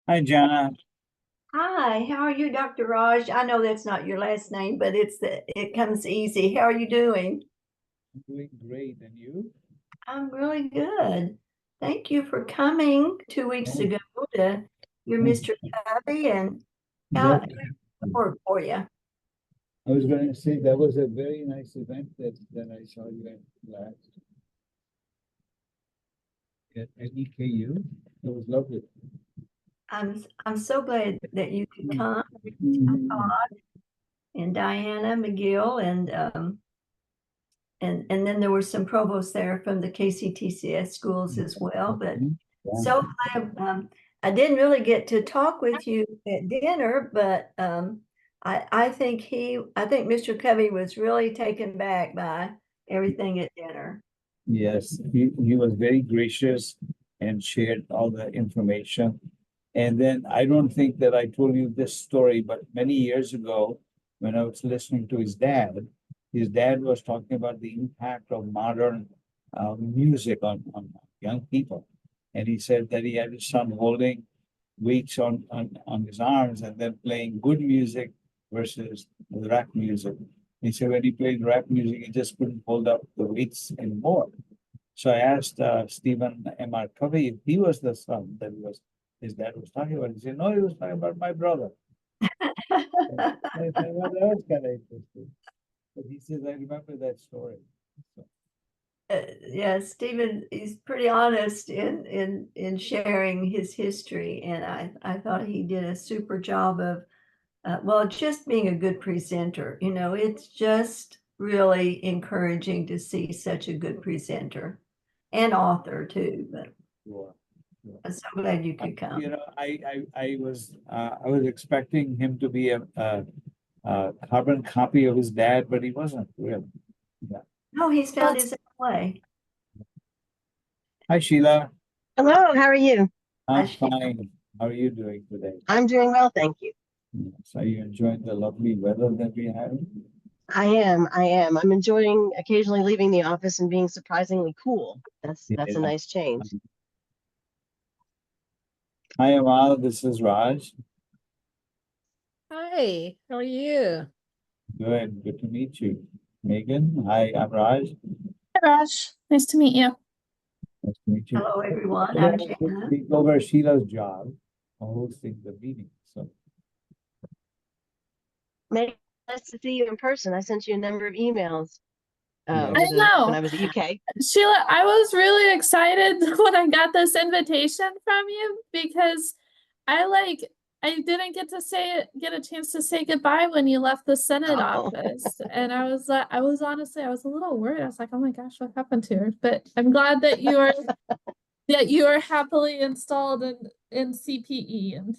Hi, Jana. Hi, how are you, Dr. Raj? I know that's not your last name, but it comes easy. How are you doing? I'm doing great. And you? I'm really good. Thank you for coming 2 weeks Oh, ago to your oh, Mr. Covey and how that, it worked for you. I was going to say that was a very nice event that I saw you at last at EKU. It was lovely. I'm so glad that you could come. Mhm. And Diana McGill and then there were some provosts there from the KCTCS schools as well. But Yeah. so I didn't really get to talk with you at dinner, but I think Mr. Covey was really taken back by everything at dinner. Yes, he was very gracious and shared all the information. And then I don't think that I told you this story, but many years ago, when I was listening to his dad was talking about the impact of modern music on young people. And he said that he had his son holding weights on his arms and then playing good music versus the rap music. He said when he played rap music, he just couldn't hold up the weights anymore. So I asked Stephen M.R. Covey if he was the son that his dad was talking about. He said, no, he was talking about my brother. I said, well, that was kind of interesting. But he says, I remember that story. So, Yeah, Stephen is pretty honest in sharing his history, and I thought he did a super job of well, just being a good presenter. It's just really encouraging to see such a good presenter and author too. But sure, sure. I'm so glad you could come. I was expecting him to be a carbon copy of his dad, but he wasn't really. Yeah. No, he's found That's his own way. Hi, Sheila. Hello, how are you? I'm I, fine. How are you doing today? I'm doing well, thank you. Yes. Are you enjoying the lovely weather that we have? I am. I'm enjoying occasionally leaving the office and being surprisingly cool. That's a Yeah. nice change. Hi, Amal. This is Raj. Hi, how are you? Good. Good to meet you. Megan. Hi, I'm Raj. Hi, Raj. Nice to meet you. Nice to meet you. hello, everyone. I'm Today, we Jana. take over Sheila's job of hosting the meeting. So, Maybe nice to see you in person. I sent you a number of emails yeah. I when know. I was at UK. Sheila, I was really excited when I got this invitation from you because I like I didn't get a chance to say goodbye when you left the Senate Oh, office. And I was honestly I was a little worried. I was like, oh my gosh, what happened to her? But I'm glad that you are happily installed in CPE and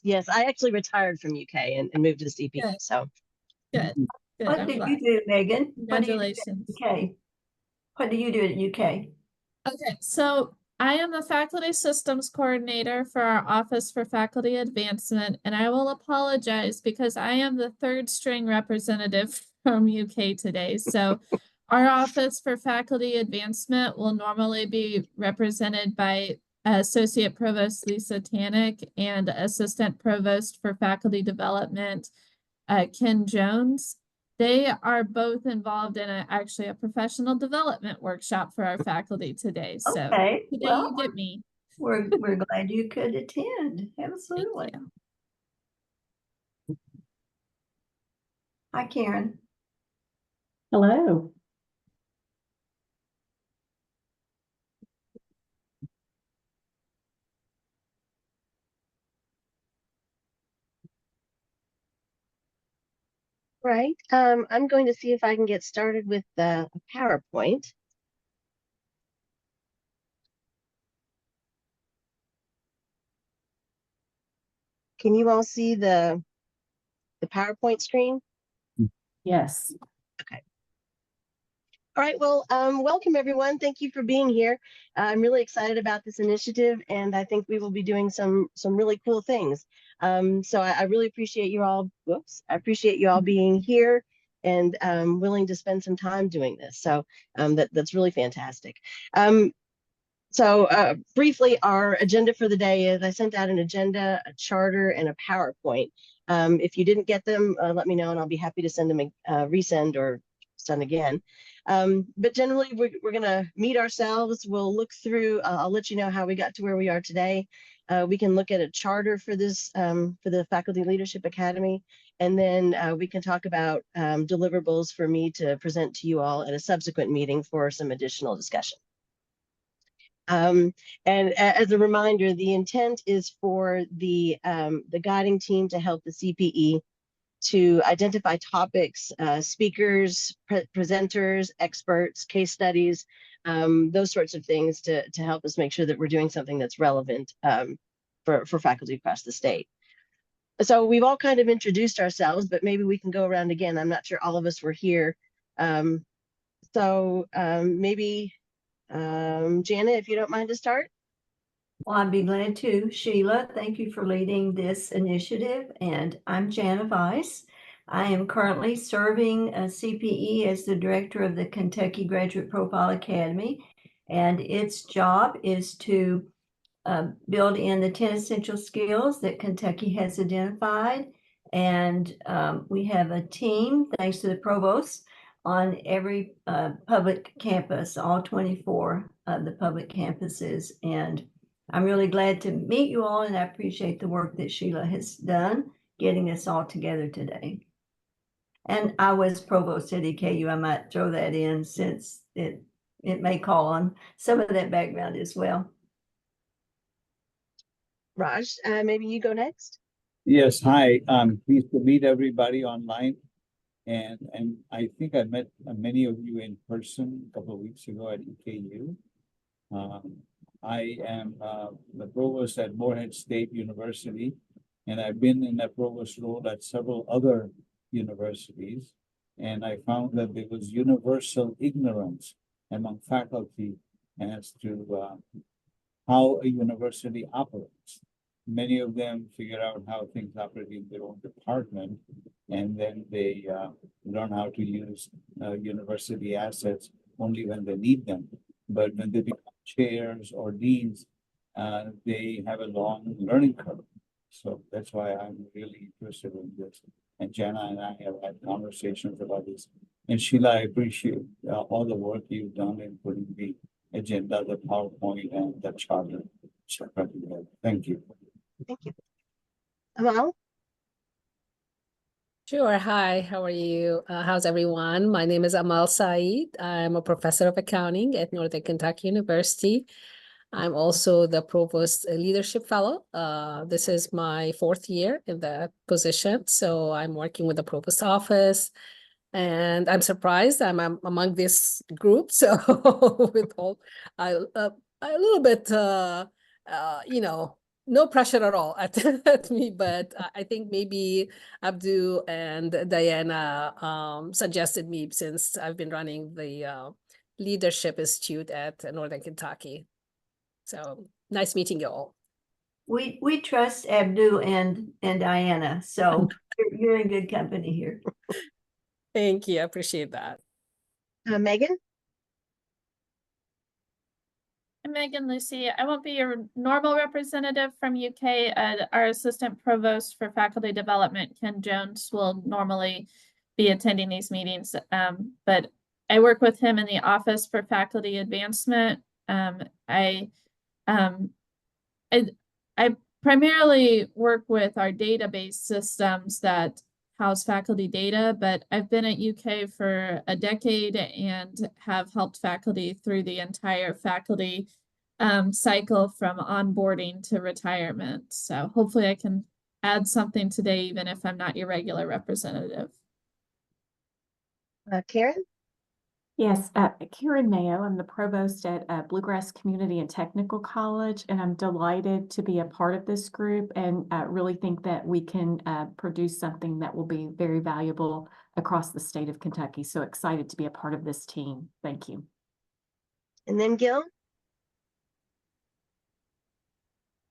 yes. I actually retired from UK and moved to the CPE. good, So good, good. What I'm did you glad. do, Megan? What do you do at Congratulations. UK? What do you do at UK? Okay, so I am the faculty systems coordinator for our Office for Faculty Advancement, and I will apologize because I am the third string representative from UK today. So our Office for Faculty Advancement will normally be represented by Associate Provost Lisa Tannick and Assistant Provost for Faculty Development, Ken Jones. They are both involved in actually a professional development workshop for our faculty today. So Okay, today well, you get me. we're glad you could attend. Thank Absolutely. you. Hi, Karen. Hello. right. I'm going to see if I can get started with the PowerPoint. Can you all see the PowerPoint screen? Yes. Okay. All right, well, welcome everyone. Thank you for being here. I'm really excited about this initiative, and I think we will be doing some really cool things. So I really appreciate you all. Whoops, I appreciate you all being here and willing to spend some time doing this. So that's really fantastic. So briefly, our agenda for the day is I sent out an agenda, a charter, and a PowerPoint. If you didn't get them, let me know and I'll be happy to send them, resend or send again. But generally, we're going to meet ourselves. We'll look through, I'll let you know how we got to where we are today. We can look at a charter for this, for the Faculty Leadership Academy. And then we can talk about deliverables for me to present to you all at a subsequent meeting for some additional discussion. And as a reminder, the intent is for the guiding team to help the CPE to identify topics, speakers, presenters, experts, case studies, those sorts of things to help us make sure that we're doing something that's relevant for faculty across the state. So we've all kind of introduced ourselves, but maybe we can go around again. I'm not sure all of us were here. Maybe Jana, if you don't mind to start. Well, I'd be glad to. Sheila, thank you for leading this initiative. And I'm Jana Weiss. I am currently serving a CPE as the director of the Kentucky Graduate Profile Academy. And its job is to build in the 10 essential skills that Kentucky has identified. And we have a team, thanks to the provost, on every public campus, all 24 of the public campuses. And I'm really glad to meet you all, and I appreciate the work that Sheila has done getting us all together today. And I was provost at EKU. I might throw that in since it may call on some of that background as well. Raj, maybe you go next. Yes, hi. I'm pleased to meet everybody online. And I think I met many of you in person a couple of weeks ago at EKU. I am the provost at Morehead State University, and I've been in that provost role at several other universities. And I found that there was universal ignorance among faculty as to how a university operates. Many of them figure out how things operate in their own department, and then they learn how to use university assets only when they need them. But when they become chairs or deans, they have a long learning curve. So that's why I'm really interested in this. And Jana and I have had conversations about this. And Sheila, I appreciate all the work you've done in putting the agenda, the PowerPoint, and the charter. Thank you. Thank you. Amal? Sure. Hi, how are you? How's everyone? My name is Amal Saeed. I'm a professor of accounting at Northern Kentucky University. I'm also the Provost Leadership Fellow. This is my 4th year in that position. So I'm working with the Provost Office, and I'm surprised I'm among this group. So with all, a little bit, no pressure at all at me, but I think maybe Abdu and Diana suggested me since I've been running the Leadership Institute at Northern Kentucky. So nice meeting you all. We trust Abdu and Diana, so you're in good company here. Thank you. I appreciate that. Megan? I'm Megan Lucy. I won't be your normal representative from UK. Our assistant provost for faculty development, Ken Jones, will normally be attending these meetings. But I work with him in the Office for Faculty Advancement. I primarily work with our database systems that house faculty data, but I've been at UK for a decade and have helped faculty through the entire faculty cycle from onboarding to retirement. So hopefully I can add something today, even if I'm not your regular representative. Karen? Yes, Karen Mayo. I'm the provost at Bluegrass Community and Technical College, and I'm delighted to be a part of this group and really think that we can produce something that will be very valuable across the state of Kentucky. So excited to be a part of this team. Thank you. And then Gil?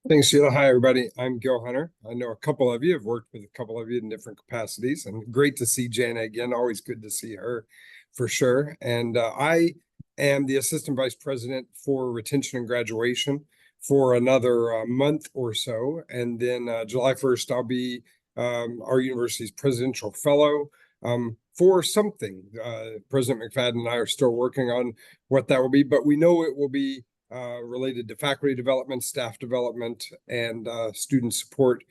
Thanks, Sheila. Hi, everybody. I'm Gil Hunter. I know a couple of you. I've worked with a couple of you in different capacities, and great to see Jana again. Always good to see her for sure. And I am the Assistant Vice President for Retention and Graduation for another month or so. And then July 1st, I'll be our university's Presidential Fellow for something. President McFadden and I are still working on what that will be, but we know it will be related to faculty development, staff development, and student support,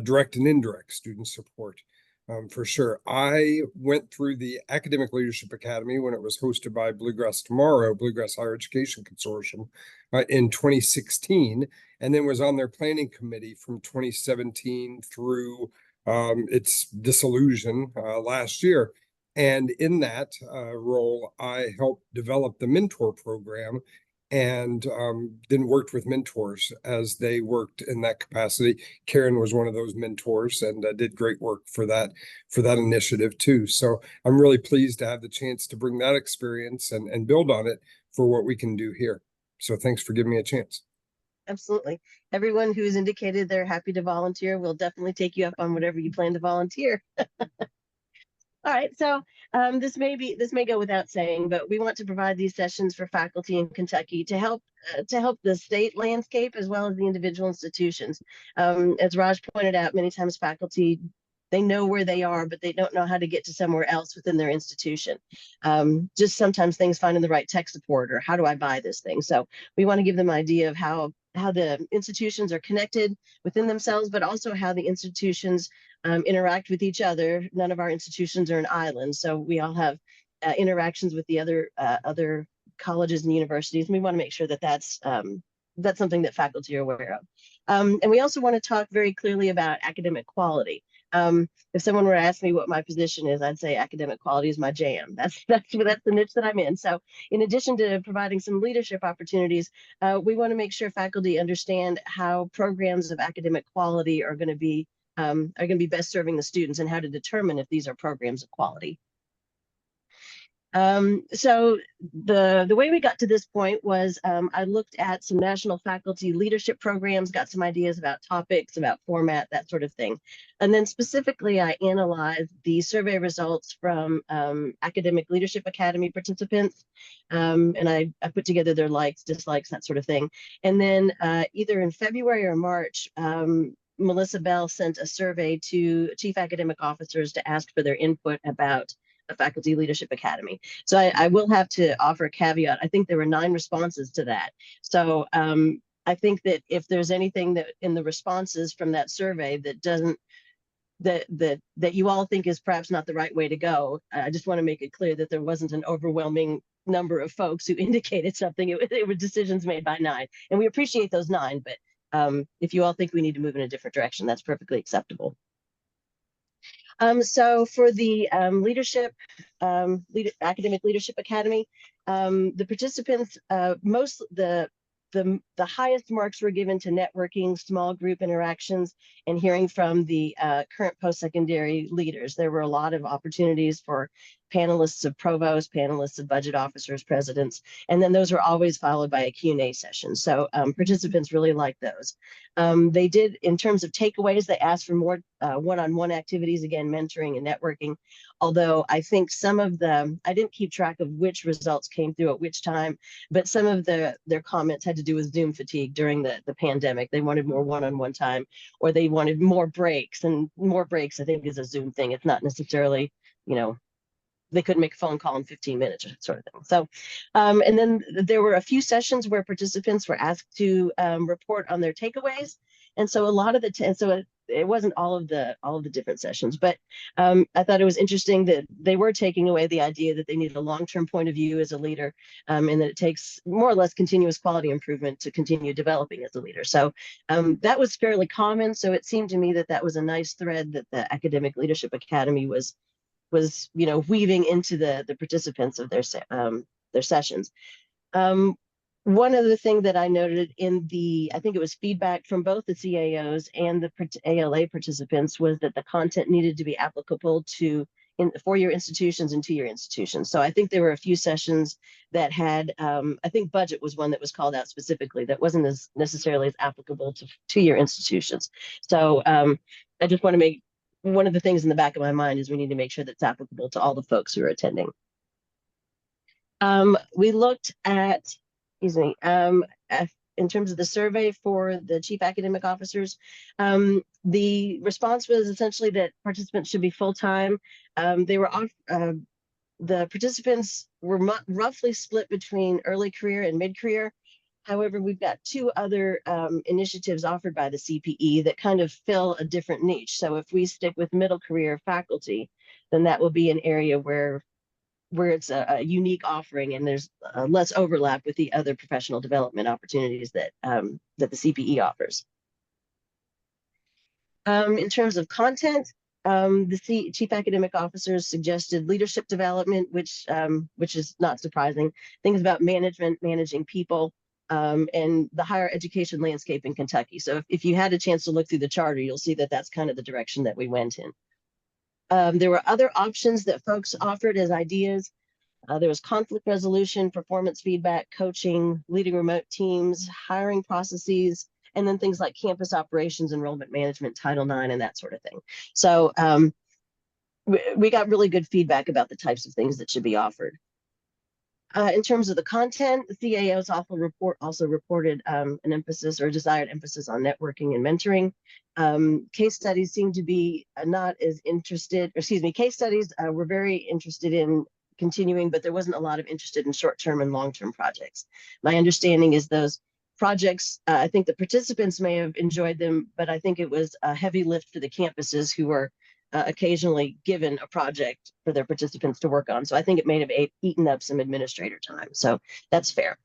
direct and indirect student support. For sure. I went through the Academic Leadership Academy when it was hosted by Bluegrass Tomorrow, Bluegrass Higher Education Consortium, in 2016, and then was on their planning committee from 2017 through its dissolution last year. And in that role, I helped develop the mentor program, and then worked with mentors as they worked in that capacity. Karen was one of those mentors and did great work for that initiative too. So I'm really pleased to have the chance to bring that experience and build on it for what we can do here. So thanks for giving me a chance. Absolutely. Everyone who's indicated they're happy to volunteer will definitely take you up on whatever you plan to volunteer. All right, so this may go without saying, but we want to provide these sessions for faculty in Kentucky to help the state landscape as well as the individual institutions. As Raj pointed out, many times faculty, they know where they are, but they don't know how to get to somewhere else within their institution. Just sometimes things finding the right tech support, or how do I buy this thing? So we want to give them an idea of how the institutions are connected within themselves, but also how the institutions interact with each other. None of our institutions are an island, so we all have interactions with the other colleges and universities. And we want to make sure that that's something that faculty are aware of. And we also want to talk very clearly about academic quality. If someone were to ask me what my position is, I'd say academic quality is my jam. That's the niche that I'm in. So in addition to providing some leadership opportunities, we want to make sure faculty understand how programs of academic quality are going to be best serving the students, and how to determine if these are programs of quality. So the way we got to this point was I looked at some national faculty leadership programs, got some ideas about topics, about format, that sort of thing. And then specifically, I analyzed the survey results from Academic Leadership Academy participants. And I put together their likes, dislikes, that sort of thing. And then either in February or March, Melissa Bell sent a survey to chief academic officers to ask for their input about a Faculty Leadership Academy. So I will have to offer a caveat. I think there were 9 responses to that. So I think that if there's anything that in the responses from that survey that doesn't, that you all think is perhaps not the right way to go, I just want to make it clear that there wasn't an overwhelming number of folks who indicated something. It were decisions made by 9, and we appreciate those 9, but if you all think we need to move in a different direction, that's perfectly acceptable. So for the Academic Leadership Academy, the participants, the highest marks were given to networking, small group interactions, and hearing from the current post-secondary leaders. There were a lot of opportunities for panelists of provosts, panelists of budget officers, presidents, and then those were always followed by a Q&A session. So participants really liked those. They did, in terms of takeaways, they asked for more one-on-one activities, again, mentoring and networking. Although I think some of I didn't keep track of which results came through at which time, but some of their comments had to do with Zoom fatigue during the pandemic. They wanted more one-on-one time, or they wanted more breaks, and more breaks, I think, is a Zoom thing. It's not necessarily, they couldn't make a phone call in 15 minutes, sort of thing. So, and then there were a few sessions where participants were asked to report on their takeaways. And so a lot of it wasn't all of the different sessions, but I thought it was interesting that they were taking away the idea that they need a long-term point of view as a leader, and that it takes more or less continuous quality improvement to continue developing as a leader. So that was fairly common. So it seemed to me that that was a nice thread that the Academic Leadership Academy was weaving into the participants of their sessions. One other thing that I noted in I think it was feedback from both the CAOs and the ALA participants, was that the content needed to be applicable to four-year institutions and two-year institutions. So I think there were a few sessions that had, I think budget was one that was called out specifically, that wasn't as necessarily as applicable to two-year institutions. So I just want to make, one of the things in the back of my mind is we need to make sure that's applicable to all the folks who are attending. We looked at, excuse me, in terms of the survey for the chief academic officers, the response was essentially that participants should be full-time. They were off, the participants were roughly split between early career and mid-career. However, we've got two other initiatives offered by the CPE that kind of fill a different niche. So if we stick with middle career faculty, then that will be an area where it's a unique offering and there's less overlap with the other professional development opportunities that that the CPE offers. In terms of content, the chief academic officers suggested leadership development, which is not surprising. Things about management, managing people, and the higher education landscape in Kentucky. So if you had a chance to look through the charter, you'll see that that's kind of the direction that we went in. There were other options that folks offered as ideas. There was conflict resolution, performance feedback, coaching, leading remote teams, hiring processes, and then things like campus operations, enrollment management, Title IX, and that sort of thing. So we got really good feedback about the types of things that should be offered. In terms of the content, the CAO's also reported an emphasis or desired emphasis on networking and mentoring. Case studies seem to be not as interested, case studies were very interested in continuing, but there wasn't a lot of interested in short-term and long-term projects. My understanding is those projects, I think the participants may have enjoyed them, but I think it was a heavy lift for the campuses who were occasionally given a project for their participants to work on. So I think it may have eaten up some administrator time. So that's fair.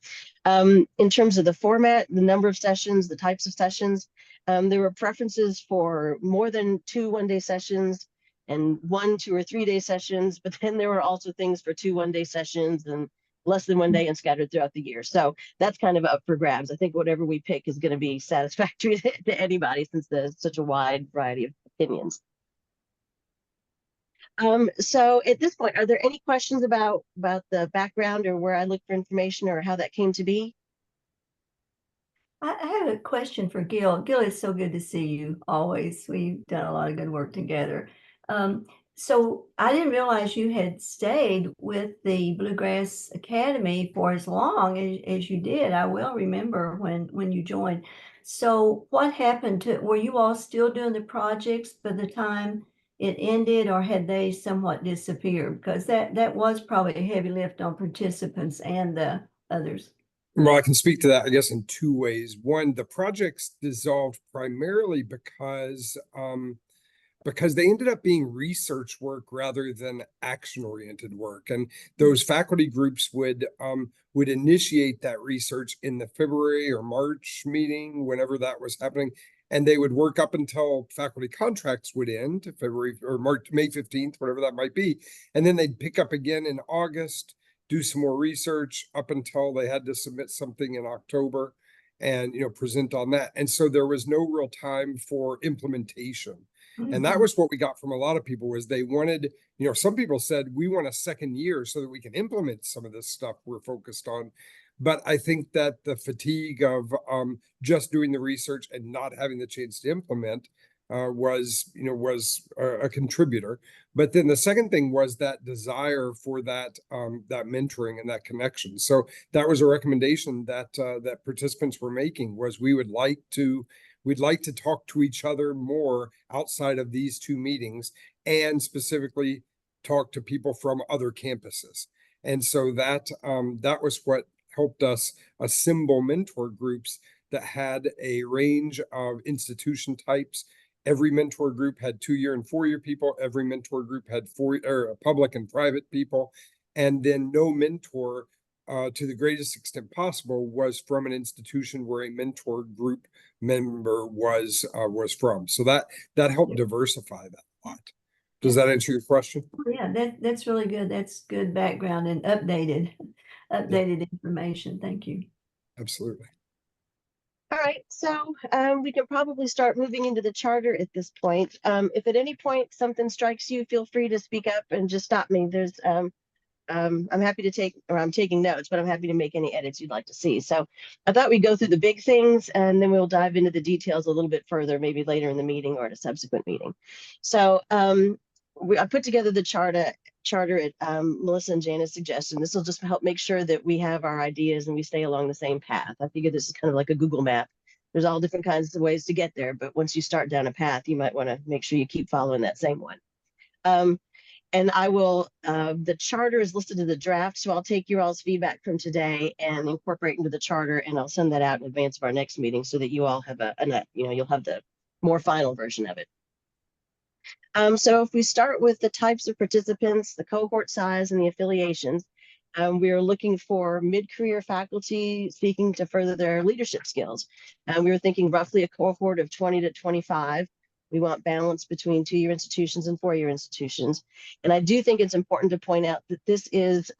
In terms of the format, the number of sessions, the types of sessions, there were preferences for more than 2 one-day sessions and 1, 2, or 3-day sessions, but then there were also things for 2 one-day sessions and less than 1 day and scattered throughout the year. So that's kind of up for grabs. I think whatever we pick is going to be satisfactory to anybody since there's such a wide variety of opinions. So at this point, are there any questions about the background or where I look for information or how that came to be? I have a question for Gil. Gil, it's so good to see you always. We've done a lot of good work together. So I didn't realize you had stayed with the Bluegrass Academy for as long as you did. I will remember when you joined. So what happened were you all still doing the projects by the time it ended, or had they somewhat disappeared? Because that was probably a heavy lift on participants and the others. Well, I can speak to that, I guess, in 2 ways. One, the projects dissolved primarily because they ended up being research work rather than action-oriented work. And those faculty groups would initiate that research in the February or March meeting, whenever that was happening. And they would work up until faculty contracts would end, February or March, May 15th, whatever that might be. And then they'd pick up again in August, do some more research up until they had to submit something in October and, present on that. And so there was no real time for implementation. And that was what we got from a lot of people, was they wanted, some people said, we want a second year so that we can implement some of this stuff we're focused on. But I think that the fatigue of just doing the research and not having the chance to implement was a contributor. But then the second thing was that desire for that mentoring and that connection. So that was a recommendation that that participants were making, was we'd like to talk to each other more outside of these 2 meetings, and specifically talk to people from other campuses. And so that was what helped us assemble mentor groups that had a range of institution types. Every mentor group had 2-year and 4-year people. Every mentor group had public and private people. And then no mentor, to the greatest extent possible, was from an institution where a mentor group member was from. So that helped diversify that a lot. Does that answer your question? Yeah, that's really good. That's good background and updated information. Thank you. Absolutely. All right, so we can probably start moving into the charter at this point. If at any point something strikes you, feel free to speak up and just stop me. There's I'm happy to I'm taking notes, but I'm happy to make any edits you'd like to see. So I thought we'd go through the big things and then we'll dive into the details a little bit further, maybe later in the meeting or at a subsequent meeting. So I put together the charter at Melissa and Jana's suggestion. This will just help make sure that we have our ideas and we stay along the same path. I figure this is kind of like a Google map. There's all different kinds of ways to get there, but once you start down a path, you might want to make sure you keep following that same one. And I will, the charter is listed in the draft, so I'll take your all's feedback from today and incorporate into the charter, and I'll send that out in advance of our next meeting so that you all have you'll have the more final version of it. So if we start with the types of participants, the cohort size, and the affiliations, we are looking for mid-career faculty seeking to further their leadership skills. We were thinking roughly a cohort of 20 to 25. We want balance between 2-year institutions and 4-year institutions. And I do think it's important to point out that this is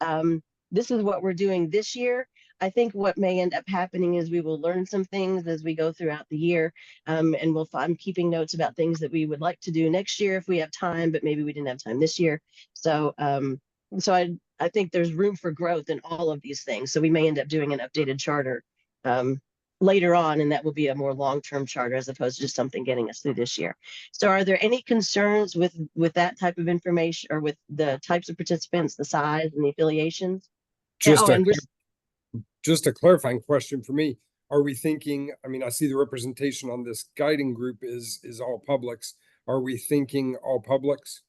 what we're doing this year. I think what may end up happening is we will learn some things as we go throughout the year, and I'm keeping notes about things that we would like to do next year if we have time, but maybe we didn't have time this year. So, I think there's room for growth in all of these things. So we may end up doing an updated charter later on, and that will be a more long-term charter as opposed to just something getting us through this year. So are there any concerns with that type of information, or with the types of participants, the size and the affiliations? Just a clarifying question for me. Are we thinking, I mean, I see the representation on this guiding group is all publics. Are we thinking all publics?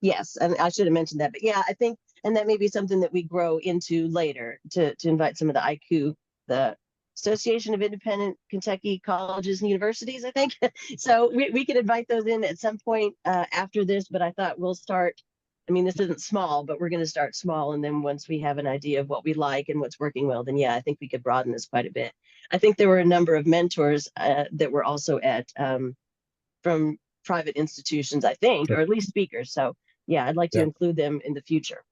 Yes, and I should have mentioned that, but yeah, I think, and that may be something that we grow into later to invite some of the ICU, the Association of Independent Kentucky Colleges and Universities, I think. So we could invite those in at some point after this, but I thought we'll start. I mean, this isn't small, but we're going to start small. And then once we have an idea of what we like and what's working well, then yeah, I think we could broaden this quite a bit. I think there were a number of mentors that were also at from private institutions, I think, or at least speakers. So yeah, I'd like to include them in the future.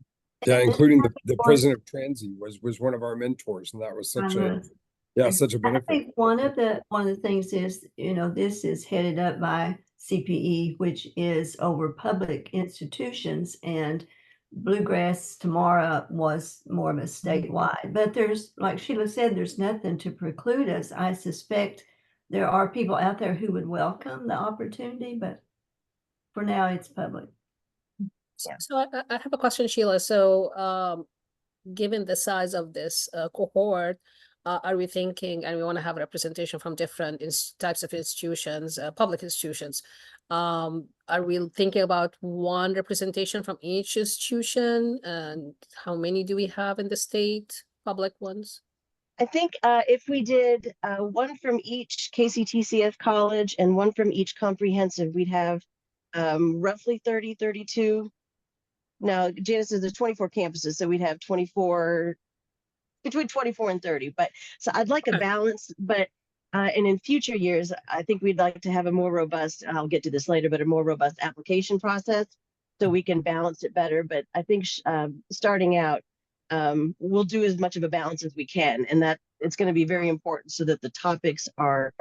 Yeah, including the president of Transy was one of our mentors, and that was such a benefit. I think one of the things is, this is headed up by CPE, which is over public institutions, and Bluegrass tomorrow was more of a statewide. But there's, like Sheila said, there's nothing to preclude us. I suspect there are people out there who would welcome the opportunity, but for now it's public. Yeah. So I have a question, Sheila. So given the size of this cohort, are we thinking, and we want to have representation from different types of institutions, public institutions, are we thinking about one representation from each institution? And how many do we have in the state, public ones? I think if we did one from each KCTCF college and one from each comprehensive, we'd have roughly 30, 32. Now, Janice says there's 24 campuses, so we'd have 24, between 24 and 30. But so I'd like a balance, but and in future years, I think we'd like to have a more robust, I'll get to this later, but a more robust application process so we can balance it better. But I think starting out, we'll do as much of a balance as we can, and that it's going to be very important so that the topics are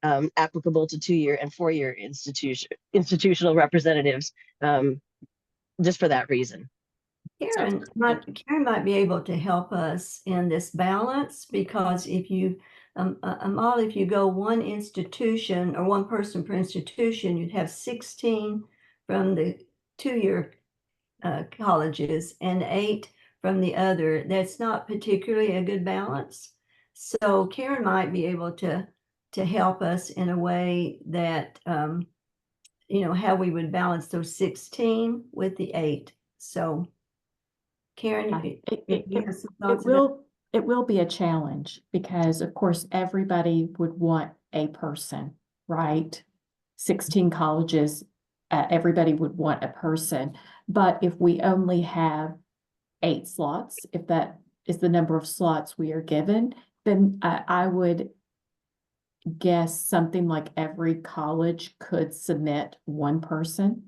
applicable to 2-year and 4-year institutional representatives, just for that reason. Karen might be able to help us in this balance, because if you Amal, if you go one institution or one person per institution, you'd have 16 from the 2-year colleges and 8 from the other. That's not particularly a good balance. So Karen might be able to help us in a way that how we would balance those 16 with the 8. So Karen, it will be a challenge, because of course everybody would want a person, right? 16 colleges, everybody would want a person. But if we only have 8 slots, if that is the number of slots we are given, then I would guess something like every college could submit one person.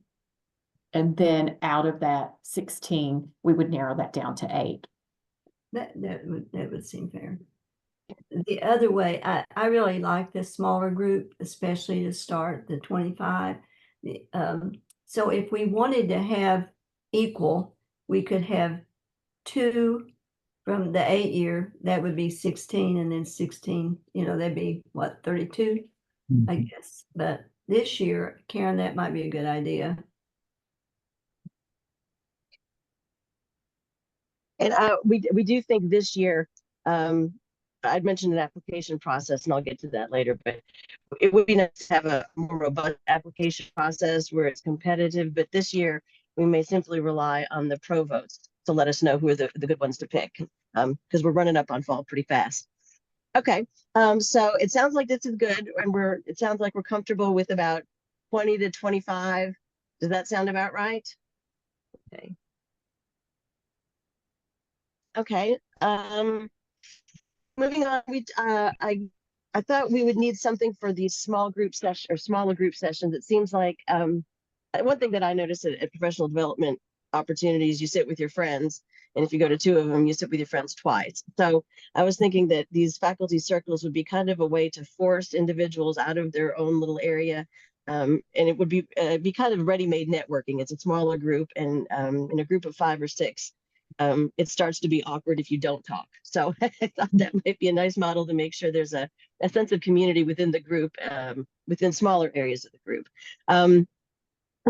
And then out of that 16, we would narrow that down to 8. That would seem fair. The other way, I really like this smaller group, especially to start the 25. So if we wanted to have equal, we could have 2 from the 8-year, that would be 16, and then 16, that'd be what, 32, I guess. But this year, Karen, that might be a good idea. And we do think this year, I'd mentioned an application process, and I'll get to that later, but it would be nice to have a more robust application process where it's competitive. But this year, we may simply rely on the provost to let us know who are the good ones to pick, because we're running up on fall pretty fast. Okay, so it sounds like this is good, and it sounds like we're comfortable with about 20 to 25. Does that sound about right? Okay. Okay. Moving on, I thought we would need something for these small group session or smaller group sessions. It seems like one thing that I noticed at professional development opportunities, you sit with your friends, and if you go to 2 of them, you sit with your friends twice. So I was thinking that these faculty circles would be kind of a way to force individuals out of their own little area. And it would be kind of ready-made networking. It's a smaller group, and in a group of 5 or 6, it starts to be awkward if you don't talk. So I thought that might be a nice model to make sure there's a sense of community within the group, within smaller areas of the group.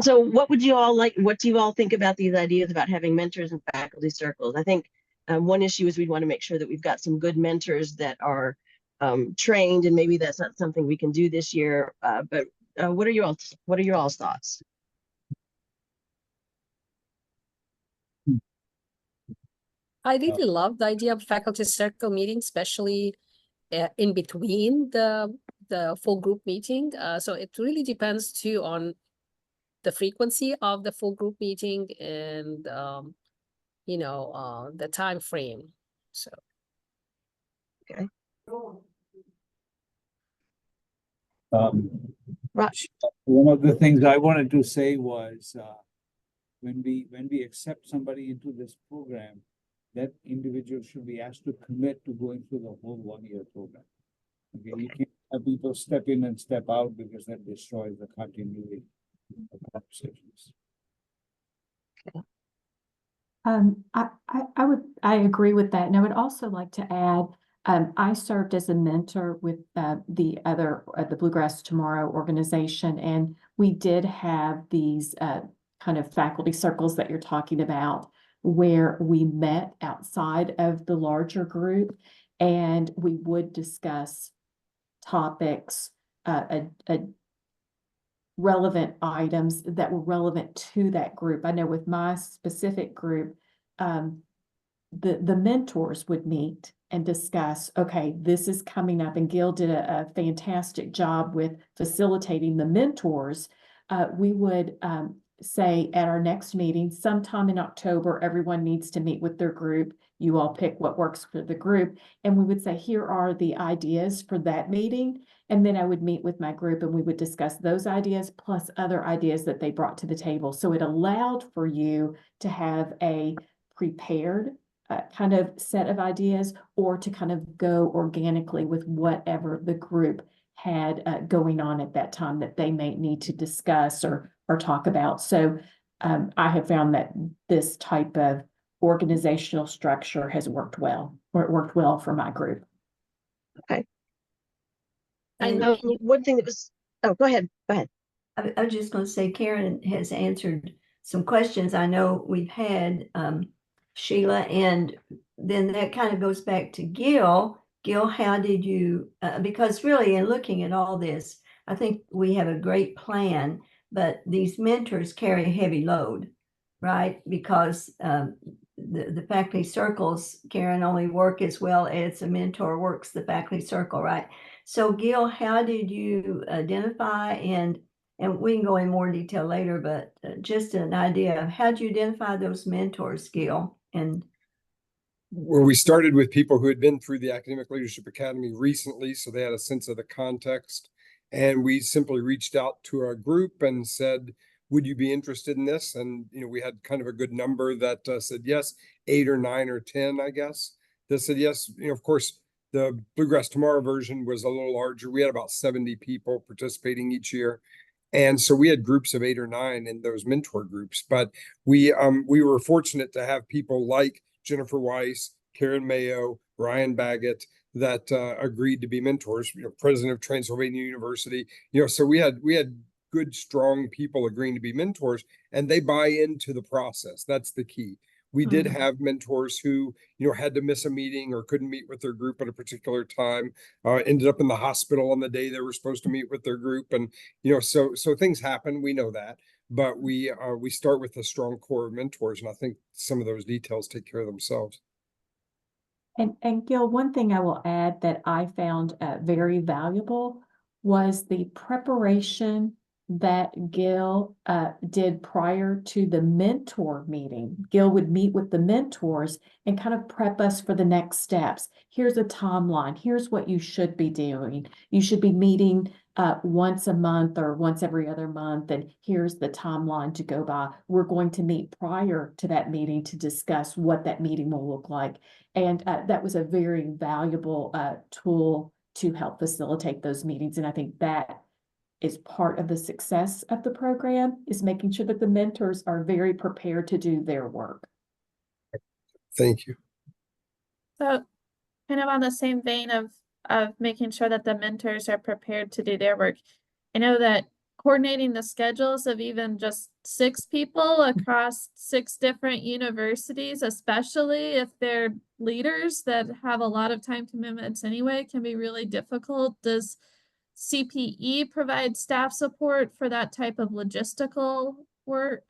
So what would you all like? What do you all think about these ideas about having mentors and faculty circles? I think one issue is we'd want to make sure that we've got some good mentors that are trained, and maybe that's not something we can do this year. But what are your all's thoughts? I really love the idea of faculty circle meeting, especially in between the full group meeting. So it really depends too on the frequency of the full group meeting and the time frame. So Okay. Right. One of the things I wanted to say was when we accept somebody into this program, that individual should be asked to commit to going through the whole 1-year program. Okay, you can't have people step in and step out because that destroys the continuity of conversations. I agree with that. And I would also like to add, I served as a mentor with the Bluegrass Tomorrow organization, and we did have these kind of faculty circles that you're talking about, where we met outside of the larger group, and we would discuss topics, relevant items that were relevant to that group. I know with my specific group, the mentors would meet and discuss, okay, this is coming up, and Gil did a fantastic job with facilitating the mentors. We would say at our next meeting, sometime in October, everyone needs to meet with their group. You all pick what works for the group. And we would say, here are the ideas for that meeting. And then I would meet with my group, and we would discuss those ideas plus other ideas that they brought to the table. So it allowed for you to have a prepared kind of set of ideas, or to kind of go organically with whatever the group had going on at that time that they may need to discuss or talk about. So I have found that this type of organizational structure has worked well, or it worked well for my group. Okay. And one thing that was, oh, go ahead. I was just going to say, Karen has answered some questions I know we've had, Sheila, and then that kind of goes back to Gil. Gil, how did you, because really in looking at all this, I think we have a great plan, but these mentors carry a heavy load, right? Because the faculty circles, Karen, only work as well as a mentor works the faculty circle, right? So Gil, how did you identify, and we can go in more detail later, but just an idea of how did you identify those mentors, Gil? And Well, we started with people who had been through the Academic Leadership Academy recently, so they had a sense of the context. And we simply reached out to our group and said, would you be interested in this? And, we had kind of a good number that said yes, 8 or 9 or 10, I guess, that said yes. Of course, the Bluegrass Tomorrow version was a little larger. We had about 70 people participating each year. And so we had groups of 8 or 9 in those mentor groups. But we were fortunate to have people like Jennifer Weiss, Karen Mayo, Ryan Baggett, that agreed to be mentors, president of Transylvania University, so we had good, strong people agreeing to be mentors, and they buy into the process. That's the key. We did Mhm. have mentors who, had to miss a meeting or couldn't meet with their group at a particular time, ended up in the hospital on the day they were supposed to meet with their group. And, so things happen. We know that, but we start with a strong core of mentors. And I think some of those details take care of themselves. And Gil, one thing I will add that I found very valuable was the preparation that Gil did prior to the mentor meeting. Gil would meet with the mentors and kind of prep us for the next steps. Here's a timeline. Here's what you should be doing. You should be meeting once a month or once every other month, and here's the timeline to go by. We're going to meet prior to that meeting to discuss what that meeting will look like. And that was a very valuable tool to help facilitate those meetings. And I think that is part of the success of the program, is making sure that the mentors are very prepared to do their work. Thank you. So kind of on the same vein of making sure that the mentors are prepared to do their work. I know that coordinating the schedules of even just 6 people across 6 different universities, especially if they're leaders that have a lot of time commitments anyway, can be really difficult. Does CPE provide staff support for that type of logistical work?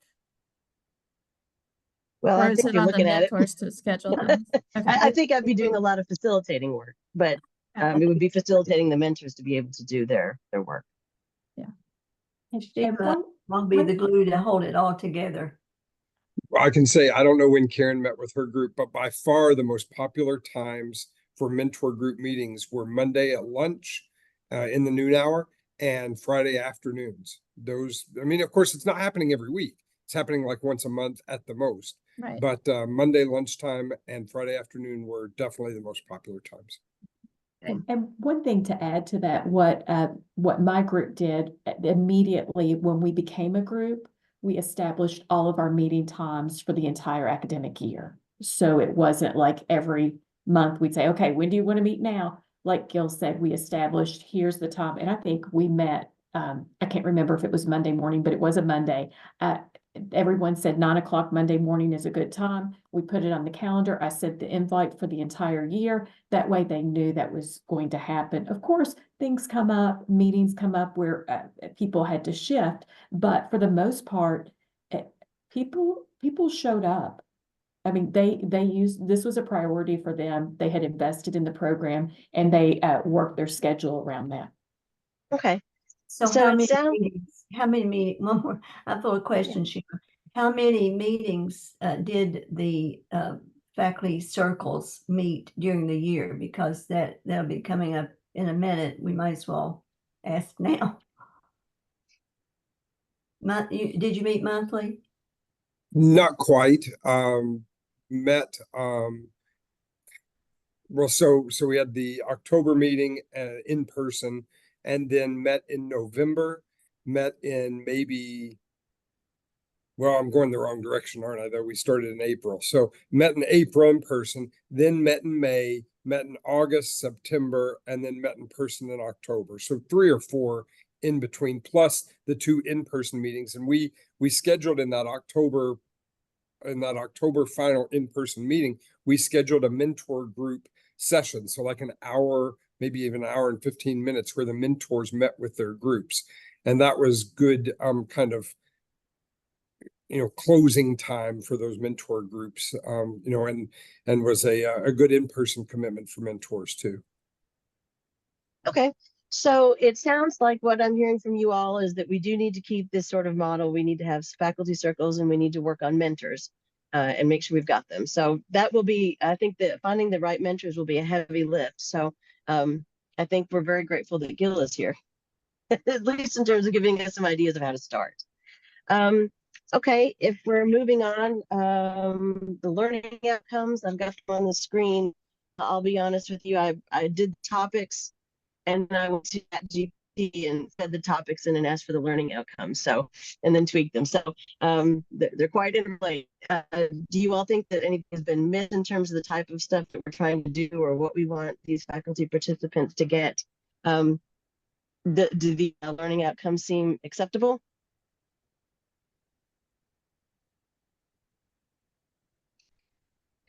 Well, Or I is think it you're on the looking at it. mentors to schedule them? Okay. I think I'd be doing a lot of facilitating work, but it would be facilitating the mentors to be able to do their work. And Sheila will be the glue to hold it all together. I can say, I don't know when Karen met with her group, but by far the most popular times for mentor group meetings were Monday at lunch in the noon hour and Friday afternoons. Those, I mean, of course, it's not happening every week. It's happening like once a month at the most. Right. But Monday lunchtime and Friday afternoon were definitely the most popular times. And one thing to add to that, what my group did immediately when we became a group, we established all of our meeting times for the entire academic year. So it wasn't like every month we'd say, okay, when do you want to meet now? Like Gil said, we established, here's the time. And I think we met, I can't remember if it was Monday morning, but it was a Monday. Everyone said 9 o'clock Monday morning is a good time. We put it on the calendar. I sent the invite for the entire year. That way they knew that was going to happen. Of course, things come up, meetings come up where people had to shift, but for the most part, people showed up. I mean, they used, this was a priority for them. They had invested in the program and they worked their schedule around that. Okay. So So how it many sounds- meetings, one more, I thought a question, Sheila. How many meetings did the faculty circles meet during the year? Because that'll be coming up in a minute. We might as well ask now. Did you meet monthly? Not quite. Met well, so we had the October meeting in person, and then met in November, met in maybe, well, I'm going the wrong direction, aren't I? Though we started in April. So met in April in person, then met in May, met in August, September, and then met in person in October. So 3 or 4 in between, plus the 2 in-person meetings. And we scheduled in that October final in-person meeting, we scheduled a mentor group session. So like an hour, maybe even an hour and 15 minutes where the mentors met with their groups. And that was good, kind of, closing time for those mentor groups, and was a good in-person commitment for mentors too. Okay. So it sounds like what I'm hearing from you all is that we do need to keep this sort of model. We need to have faculty circles and we need to work on mentors and make sure we've got them. So that will be, I think that finding the right mentors will be a heavy lift. So I think we're very grateful that Gil is here, at least in terms of giving us some ideas of how to start. Okay, if we're moving on, the learning outcomes, I've got them on the screen. I'll be honest with you, I did topics and I went to ChatGPT and fed the topics in and asked for the learning outcomes. So, and then tweaked them. So they're quite interrelated. Do you all think that anything has been missed in terms of the type of stuff that we're trying to do or what we want these faculty participants to get? Do the learning outcomes seem acceptable?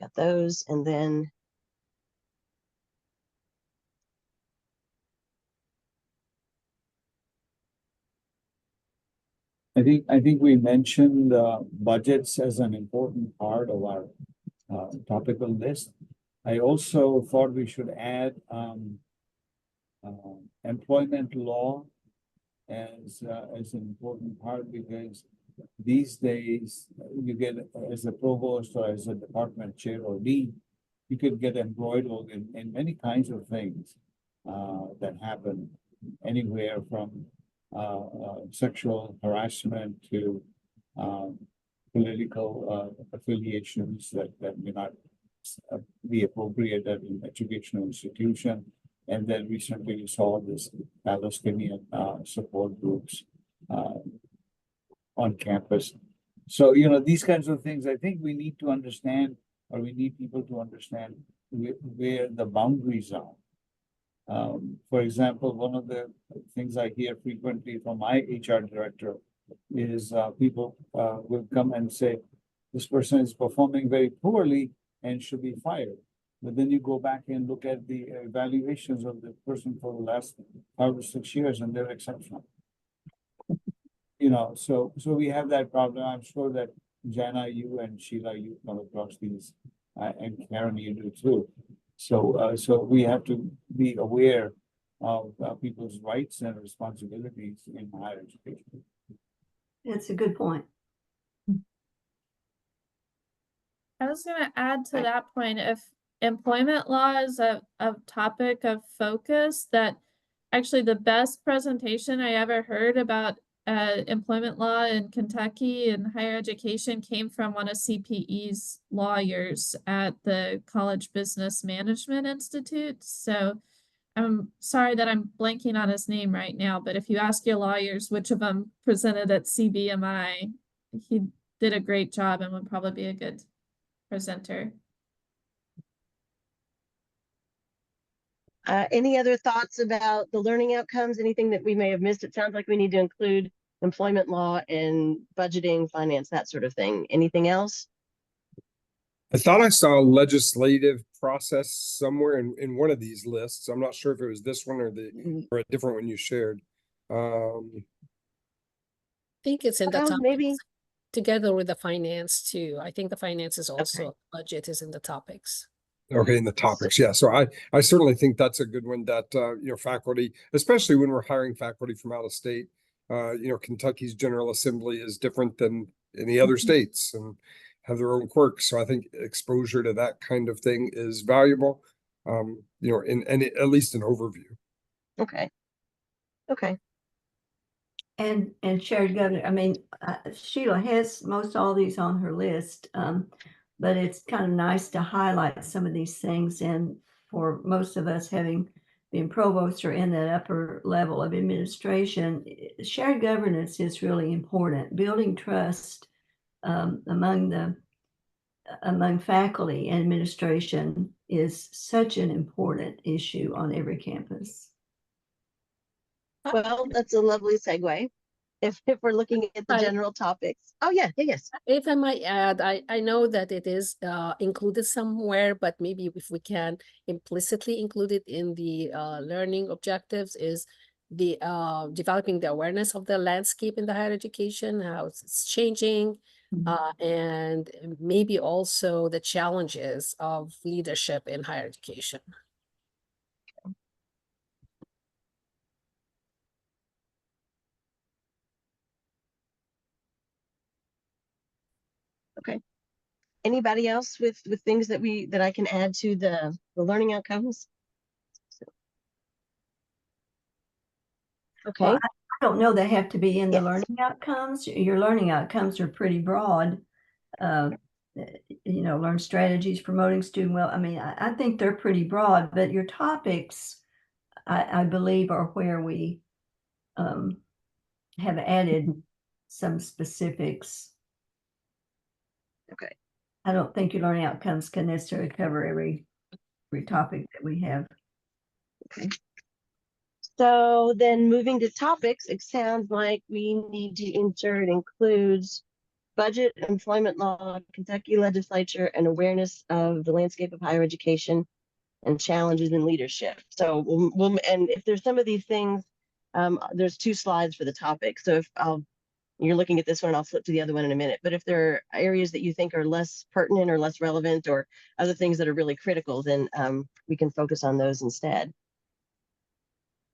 got those, and then I think we mentioned budgets as an important part of our topical list. I also thought we should add employment law as an important part, because these days you get, as a provost or as a department chair or dean, you could get embroiled in many kinds of things that happen, anywhere from sexual harassment to political affiliations that may not be appropriate at an educational institution. And then recently we saw this Palestinian support groups on campus. So, these kinds of things, I think we need to understand, or we need people to understand where the boundaries are. For example, one of the things I hear frequently from my HR director is people will come and say, this person is performing very poorly and should be fired. But then you go back and look at the evaluations of the person for the last 5 or 6 years, and they're exceptional. So we have that problem. I'm sure that Jana, you and Sheila, you come across these, and Karen, you do too. So we have to be aware of people's rights and responsibilities in higher education. That's a good point. I was gonna add to Right. that point, if employment law is a topic of focus, that actually the best presentation I ever heard about employment law in Kentucky and higher education came from one of CPE's lawyers at the College Business Management Institute. So I'm sorry that I'm blanking on his name right now, but if you ask your lawyers which of them presented at CBMI, he did a great job and would probably be a good presenter. any other thoughts about the learning outcomes? Anything that we may have missed? It sounds like we need to include employment law and budgeting, finance, that sort of thing. Anything else? I thought I saw a legislative process somewhere in one of these lists. I'm not sure if it was this one or or a different one you shared. I think it's in the Well, topics maybe. together with the finance too. I think the finance is also, budget is in the topics. Okay, in the topics, yeah. So I certainly think that's a good one that faculty, especially when we're hiring faculty from out of state. Kentucky's General Assembly is different than any other states and have their own quirks. So I think exposure to that kind of thing is valuable. At least an overview. Okay. Okay. And shared governance, I mean, Sheila has most all these on her list, but it's kind of nice to highlight some of these things. And for most of us having been provost or in that upper level of administration, shared governance is really important. Building trust among faculty and administration is such an important issue on every campus. Well, that's a lovely segue. If we're looking at the Right. general topics. Oh, yeah, yes. If I might add, I know that it is included somewhere, but maybe if we can implicitly include it in the learning objectives, is the developing the awareness of the landscape in the higher education, how it's changing, and maybe also the challenges of leadership in higher education. Okay. Anybody else with things that I can add to the learning outcomes? Okay. Well, I don't know they have to be in the Yes. learning outcomes. Your learning outcomes are pretty broad. Learn strategies, promoting student well. I mean, I think they're pretty broad, but your topics, I believe, are where we have added some specifics. Okay. I don't think your learning outcomes can necessarily cover every topic that we have. Okay. So then moving to topics, it sounds like we need to insert includes budget, employment law, Kentucky legislature, and awareness of the landscape of higher education and challenges in leadership. So and if there's some of these things, there's 2 slides for the topic. So if you're looking at this one, I'll flip to the other one in a minute. But if there are areas that you think are less pertinent or less relevant or other things that are really critical, then we can focus on those instead.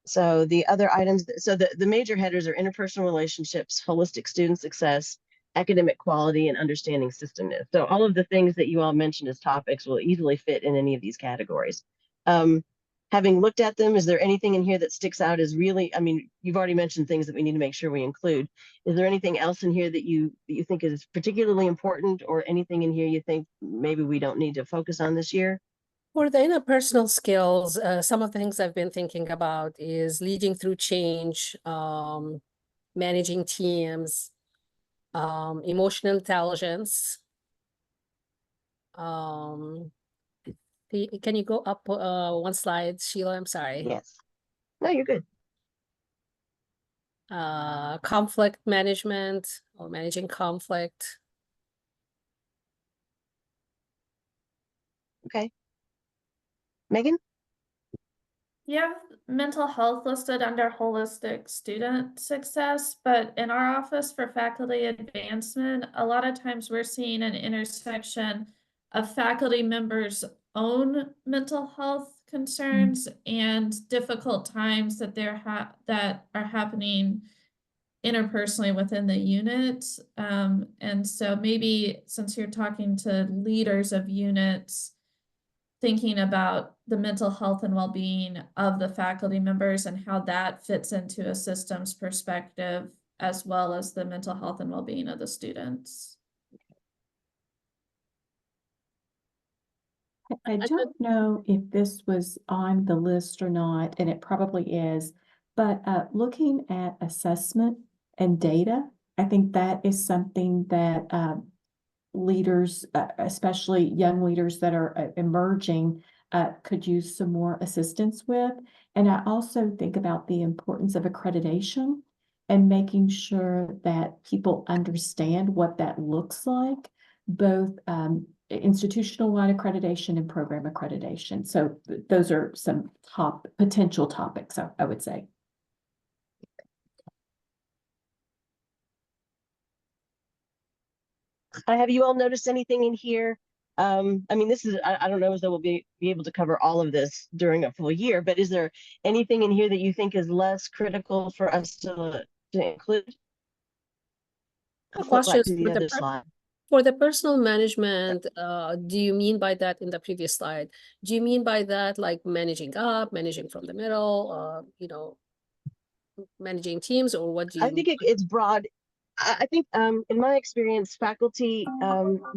So the other items, so the major headers are interpersonal relationships, holistic student success, academic quality, and understanding systemness. So all of the things that you all mentioned as topics will easily fit in any of these categories. Having looked at them, is there anything in here that sticks out as really, I mean, you've already mentioned things that we need to make sure we include. Is there anything else in here that you think is particularly important, or anything in here you think maybe we don't need to focus on this year? For the interpersonal skills, some of the things I've been thinking about is leading through change, managing teams, emotional intelligence. Can you go up 1 slide, Sheila? I'm sorry. Yes. No, you're good. Conflict management or managing conflict. Okay. Megan? You have mental health listed under holistic student success, but in our office for faculty advancement, a lot of times we're seeing an intersection of faculty members' own mental health concerns and difficult times that that are happening interpersonally within the unit. And so maybe since you're talking to leaders of units, thinking about the mental health and well-being of the faculty members and how that fits into a systems perspective, as well as the mental health and well-being of the students. I don't know if this was on the list or not, and it probably is, but looking at assessment and data, I think that is something that leaders, especially young leaders that are emerging, could use some more assistance with. And I also think about the importance of accreditation and making sure that people understand what that looks like, both institutional-wide accreditation and program accreditation. So those are some potential topics, I would say. Have you all noticed anything in here? I mean, this is, I don't know as though we'll be able to cover all of this during a full year, but is there anything in here that you think is less critical for us to include? I'll flip back to the other slide. For the personal management, do you mean by that in the previous slide? Do you mean by that like managing up, managing from the middle, you know, managing teams, or what do you I think it's broad. I think in my experience, faculty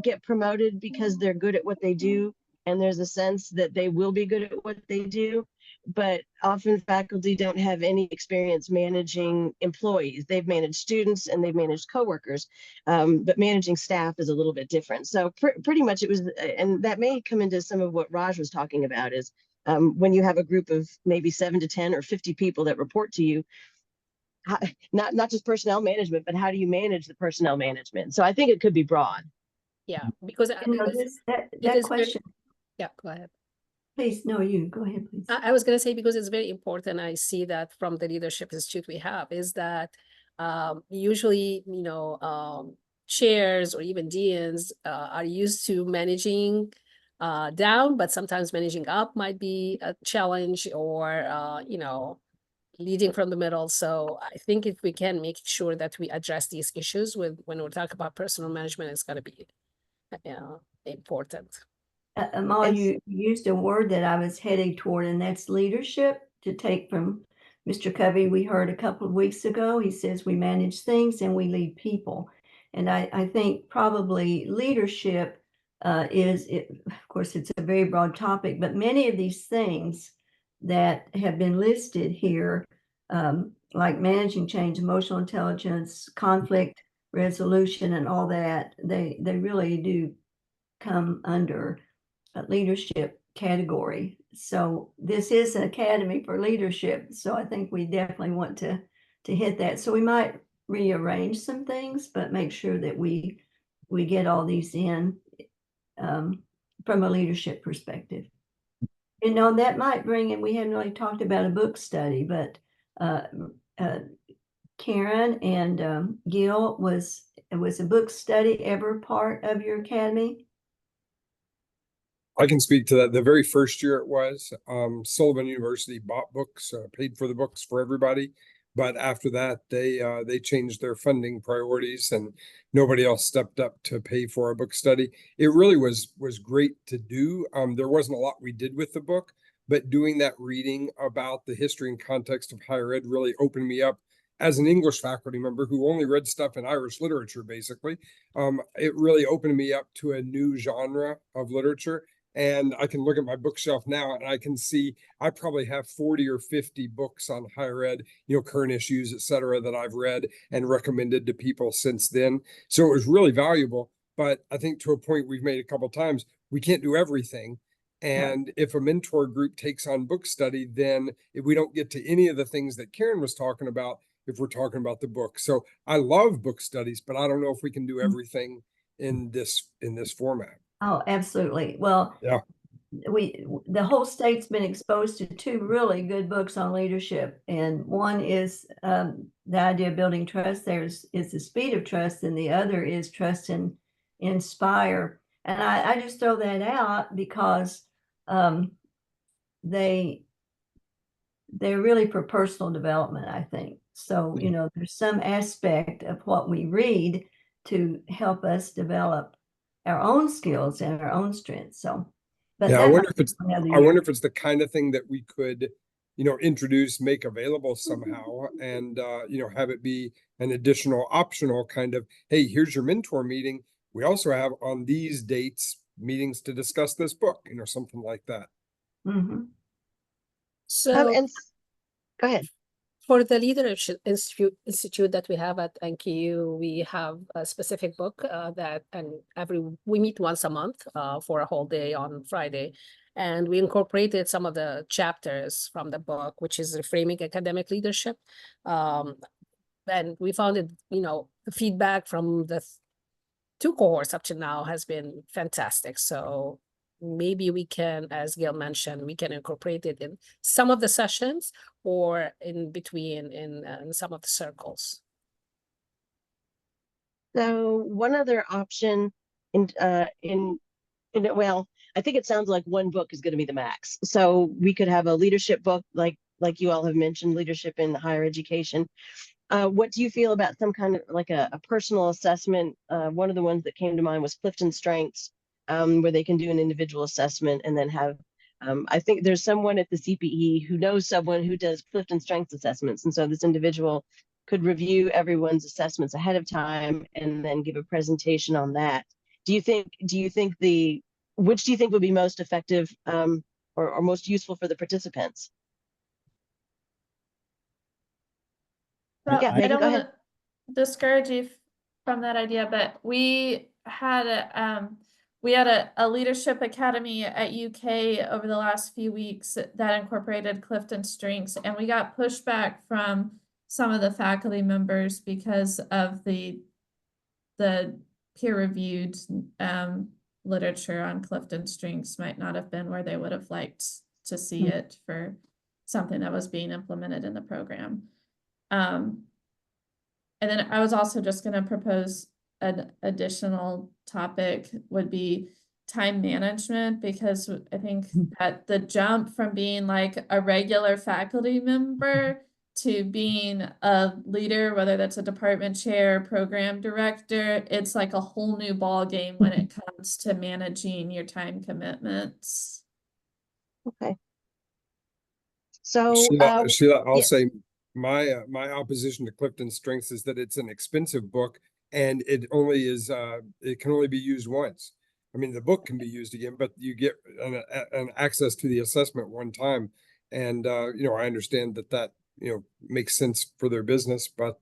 get promoted because they're good at what they do, and there's a sense that they will be good at what they do. But often faculty don't have any experience managing employees. They've managed students and they've managed coworkers, but managing staff is a little bit different. So pretty much it was, and that may come into some of what Raj was talking about, is when you have a group of maybe 7 to 10 or 50 people that report to you, not just personnel management, but how do you manage the personnel management? So I think it could be broad. Yeah, because You know, that question, yeah, go ahead. please, no, you go ahead, please. I was going to say, because it's very important, I see that from the Leadership Institute we have, is that usually, you know, chairs or even deans are used to managing down, but sometimes managing up might be a challenge, or, you know, leading from the middle. So I think if we can make sure that we address these issues when we talk about personal management, it's going to be important. Amal, you used a word that I was heading toward, and that's leadership, to take from Mr. Covey. We heard a couple of weeks ago, he says we manage things and we lead people. And I think probably leadership of course, it's a very broad topic, but many of these things that have been listed here, like managing change, emotional intelligence, conflict resolution, and all that, they really do come under a leadership category. So this is an academy for leadership. So I think we definitely want to hit that. So we might rearrange some things, but make sure that we we get all these in from a leadership perspective. You know, that might bring in, we hadn't really talked about a book study, but Karen and Gil, was a book study ever part of your academy? I can speak to that. The very first year it was, Sullivan University bought books, paid for the books for everybody. But after that, they changed their funding priorities and nobody else stepped up to pay for a book study. It really was great to do. There wasn't a lot we did with the book, but doing that reading about the history and context of higher ed really opened me up as an English faculty member who only read stuff in Irish literature, basically. It really opened me up to a new genre of literature. And I can look at my bookshelf now and I can see I probably have 40 or 50 books on higher ed, current issues, et cetera, that I've read and recommended to people since then. So it was really valuable. But I think to a point we've made a couple of times, we can't do everything. And if a mentor group takes on book study, then if we don't get to any of the things that Karen was talking about, if we're talking about the book. So I love book studies, but I don't know if we can do everything in this format. Oh, absolutely. Well, yeah, the whole state's been exposed to two really good books on leadership. And one is the idea of building trust. Is The Speed of Trust, and the other is Trust and Inspire. And I just throw that out because they're really for personal development, I think. So, there's some aspect of what we read to help us develop our own skills and our own strengths. So, but I wonder if it's the kind of thing that we could, introduce, make available somehow, and have it be an additional optional kind of, hey, here's your mentor meeting. We also have on these dates meetings to discuss this book, something like that. Mm-hmm. So and go ahead. for the Leadership Institute that we have at NKU, we have a specific book we meet once a month for a whole day on Friday. And we incorporated some of the chapters from the book, which is Reframing Academic Leadership. And we found it, the feedback from the two cohorts up to now has been fantastic. So maybe we can, as Gail mentioned, we can incorporate it in some of the sessions or in between in some of the circles. So one other option well, I think it sounds like one book is going to be the max. So we could have a leadership book, like you all have mentioned, leadership in higher education. What do you feel about some kind of like a personal assessment? One of the ones that came to mind was Clifton Strengths, where they can do an individual assessment and then have, I think there's someone at the CPE who knows someone who does Clifton Strengths assessments. And so this individual could review everyone's assessments ahead of time and then give a presentation on that. Which do you think would be most effective or most useful for the participants? So Yeah, I Megan, don't go want ahead. to discourage you from that idea, but we had a leadership academy at UK over the last few weeks that incorporated Clifton Strengths, and we got pushback from some of the faculty members because of the peer-reviewed literature on Clifton Strengths might not have been where they would have liked to see it for something that was being implemented in the program. And then I was also just going to propose an additional topic would be time management, because I think that the jump from being like a regular faculty member to being a leader, whether that's a department chair, program director, it's like a whole new ball game when it comes to managing your time commitments. Okay. So Sheila, I'll yes. say my opposition to Clifton Strengths is that it's an expensive book and it only is it can only be used once. I mean, the book can be used again, but you get an access to the assessment one time. And I understand that makes sense for their business, but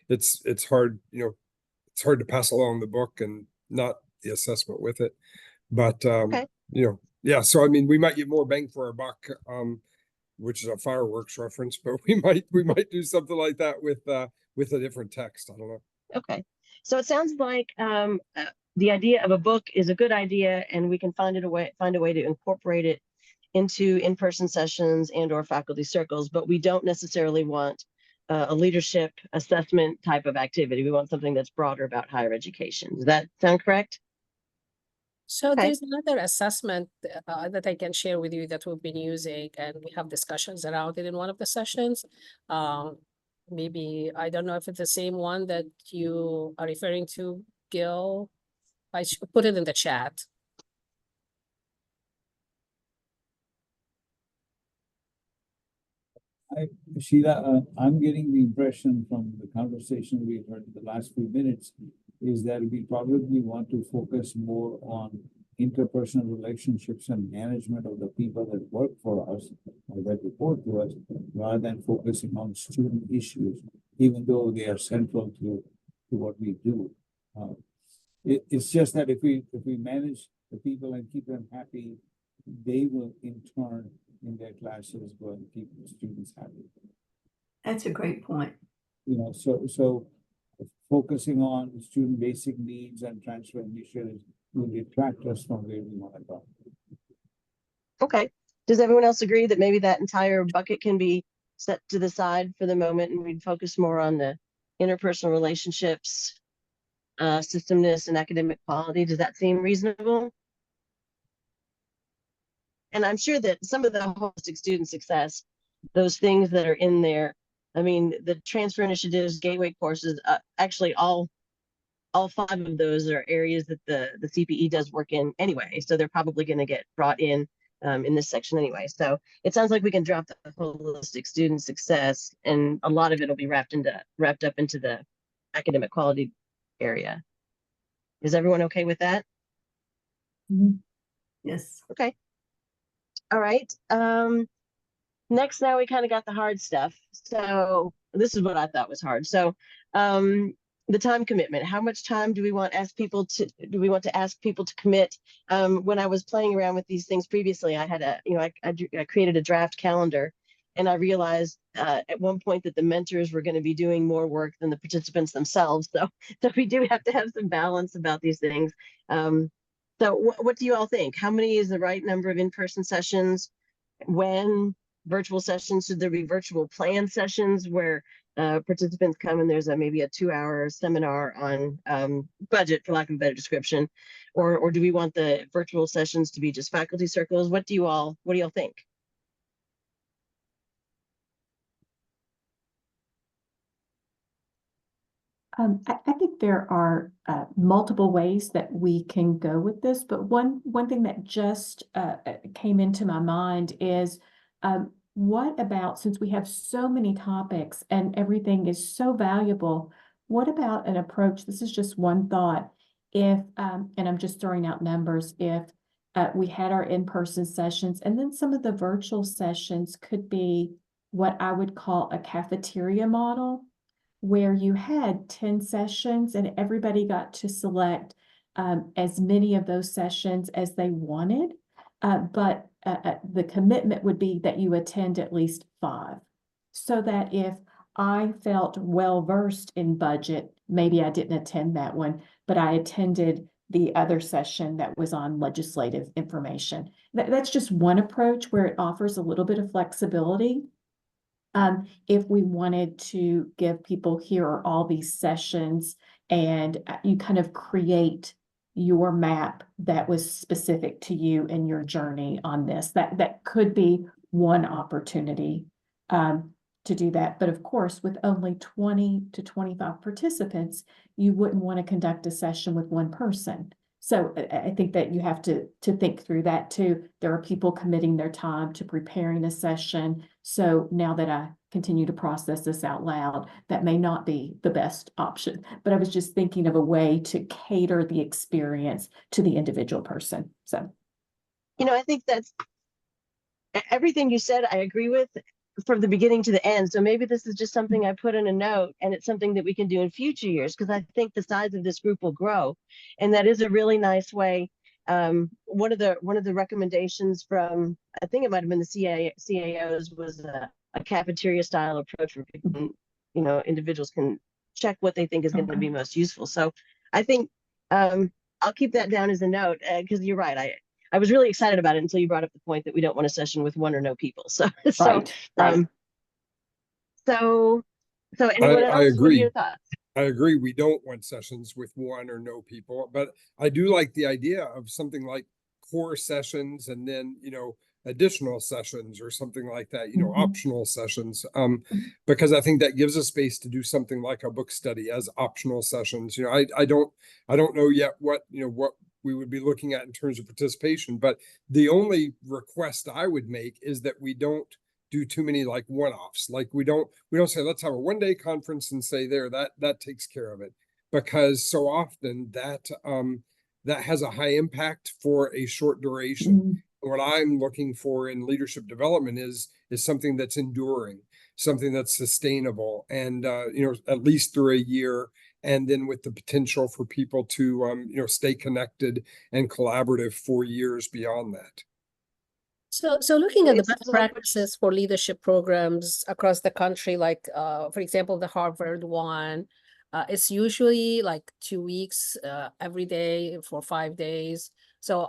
it's hard, it's hard to pass along the book and not the assessment with it. But Okay. yeah, so I mean, we might get more bang for our buck, which is a fireworks reference, but we might do something like that with a different text. I don't know. Okay. So it sounds like the idea of a book is a good idea, and we can find a way to incorporate it into in-person sessions and or faculty circles, but we don't necessarily want a leadership assessment type of activity. We want something that's broader about higher education. Does that sound correct? So Okay. there's another assessment that I can share with you that we've been using, and we have discussions around it in one of the sessions. Maybe, I don't know if it's the same one that you are referring to, Gil. I should put it in the chat. Sheila, I'm getting the impression from the conversation we've heard in the last few minutes is that we probably want to focus more on interpersonal relationships and management of the people that work for us or that report to us, rather than focusing on student issues, even though they are central to what we do. It's just that if we manage the people and keep them happy, they will in turn in their classes go and keep the students happy. That's a great point. You know, so focusing on student basic needs and transfer initiatives will detract us from where we want to go. Okay. Does everyone else agree that maybe that entire bucket can be set to the side for the moment and we'd focus more on the interpersonal relationships, systemness, and academic quality? Does that seem reasonable? And I'm sure that some of the holistic student success, those things that are in there, I mean, the transfer initiatives, gateway courses, actually all 5 of those are areas that the CPE does work in anyway. So they're probably going to get brought in this section anyway. So it sounds like we can drop the holistic student success, and a lot of it will be wrapped up into the academic quality area. Is everyone okay with that? Yes. Okay. All right. Next, now we kind of got the hard stuff. So this is what I thought was hard. So the time commitment. How much time do we want to ask people to commit? When I was playing around with these things previously, I had I created a draft calendar, and I realized at one point that the mentors were going to be doing more work than the participants themselves. So we do have to have some balance about these things. So what do you all think? How many is the right number of in-person sessions? When? Virtual sessions? Should there be virtual plan sessions where participants come and there's maybe a 2-hour seminar on budget, for lack of a better description, or do we want the virtual sessions to be just faculty circles? What do you all think? I think there are multiple ways that we can go with this, but one thing that just came into my mind is what about, since we have so many topics and everything is so valuable, what about an approach? This is just one thought. If, and I'm just throwing out numbers, if we had our in-person sessions and then some of the virtual sessions could be what I would call a cafeteria model, where you had 10 sessions and everybody got to select as many of those sessions as they wanted. But the commitment would be that you attend at least 5. So that if I felt well-versed in budget, maybe I didn't attend that one, but I attended the other session that was on legislative information. That's just one approach where it offers a little bit of flexibility. If we wanted to give people, here are all these sessions, and you kind of create your map that was specific to you and your journey on this, that could be one opportunity to do that. But of course, with only 20 to 25 participants, you wouldn't want to conduct a session with one person. So I think that you have to think through that too. There are people committing their time to preparing a session. So now that I continue to process this out loud, that may not be the best option. But I was just thinking of a way to cater the experience to the individual person. So, I think that's everything you said. I agree with from the beginning to the end. So maybe this is just something I put in a note, and it's something that we can do in future years, because I think the size of this group will grow, and that is a really nice way. One of the recommendations from, I think it might have been the CAOs, was a cafeteria style approach where people, individuals can check what they think is going to be most useful. So I think I'll keep that down as a note, because you're right. I was really excited about it until you brought up the point that we don't want a session with one or no people. So, Right, right. so anyone I else? What are your agree. thoughts? I agree. We don't want sessions with one or no people, but I do like the idea of something like core sessions and then, additional sessions or something like that, Mhm. optional sessions. Because I think that gives us space to do something like a book study as optional sessions. I don't know yet what we would be looking at in terms of participation, but the only request I would make is that we don't do too many like one-offs. Like we don't say let's have a one-day conference and say that takes care of it, because so often that has a high impact for a short duration. What I'm looking for in leadership development is something that's enduring, something that's sustainable, and at least through a year, and then with the potential for people to stay connected and collaborative for years beyond that. So looking at the It's best like- practices for leadership programs across the country, like for example, the Harvard one, it's usually like 2 weeks every day for 5 days. So